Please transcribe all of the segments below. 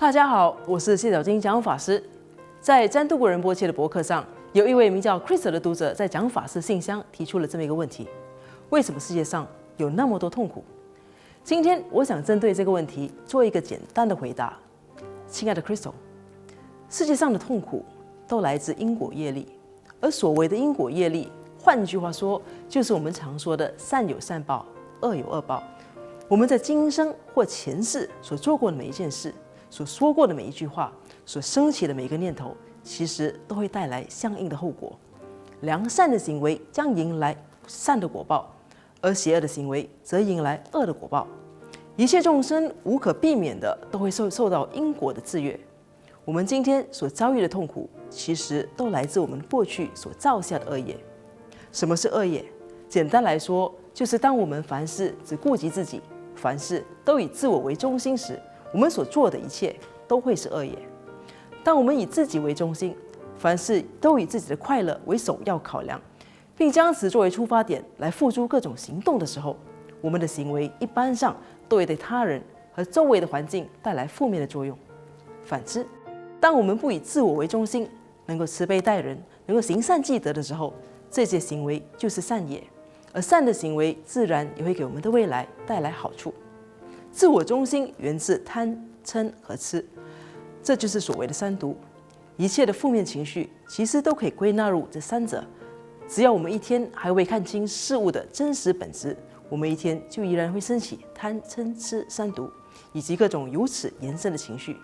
大家好，我是谢小金讲法师。在占度国仁波切的博客上，有一位名叫 Chris 的读者在讲法师信箱提出了这么一个问题：为什么世界上有那么多痛苦？今天我想针对这个问题做一个简单的回答。亲爱的 Crystal， 世界上的痛苦都来自因果业力，而所谓的因果业力，换句话说，就是我们常说的善有善报，恶有恶报。我们在今生或前世所做过的每一件事，所说过的每一句话，所升起的每一个念头，其实都会带来相应的后果。良善的行为将迎来善的果报，而邪恶的行为则迎来恶的果报。一切众生无可避免的都会受到因果的制约。我们今天所遭遇的痛苦，其实都来自我们过去所造下的恶业。什么是恶业？简单来说，就是当我们凡事只顾及自己，凡事都以自我为中心时，我们所做的一切都会是恶业。当我们以自己为中心，凡事都以自己的快乐为首要考量，并将此作为出发点来付诸各种行动的时候，我们的行为一般上都会对他人和周围的环境带来负面的作用。反之，当我们不以自我为中心，能够慈悲待人，能够行善积德的时候，这些行为就是善业，而善的行为自然也会给我们的未来带来好处。自我中心源自贪、嗔和痴，这就是所谓的三毒。一切的负面情绪其实都可以归纳入这三者。只要我们一天还未看清事物的真实本质，我们一天就依然会升起贪、嗔、痴三毒，以及各种由此延伸的情绪。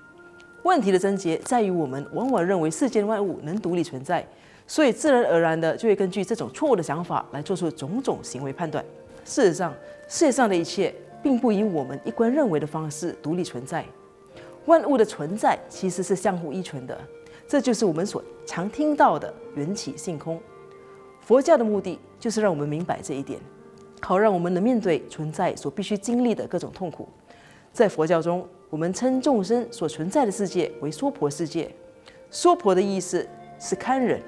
问题的症结在于，我们往往认为世间万物能独立存在，所以自然而然的就会根据这种错误的想法来做出种种行为判断。事实上，世界上的一切并不以我们一贯认为的方式独立存在。万物的存在其实是相互依存的，这就是我们所常听到的缘起性空。佛教的目的就是让我们明白这一点，好让我们能面对存在所必须经历的各种痛苦。在佛教中，我们称众生所存在的世界为娑婆世界。娑婆的意思是堪忍，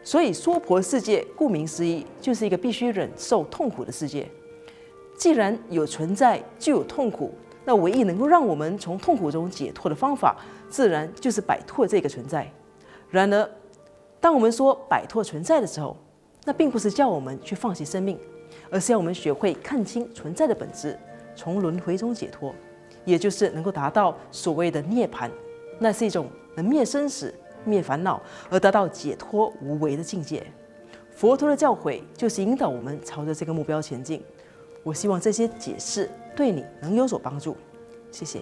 所以娑婆世界顾名思义就是一个必须忍受痛苦的世界。既然有存在就有痛苦，那唯一能够让我们从痛苦中解脱的方法，自然就是摆脱这个存在。然而，当我们说摆脱存在的时候，那并不是叫我们去放弃生命，而是要我们学会看清存在的本质，从轮回中解脱，也就是能够达到所谓的涅槃。那是一种能灭生死、灭烦恼，而达到解脱无为的境界。佛陀的教诲就是引导我们朝着这个目标前进。我希望这些解释对你能有所帮助，谢谢。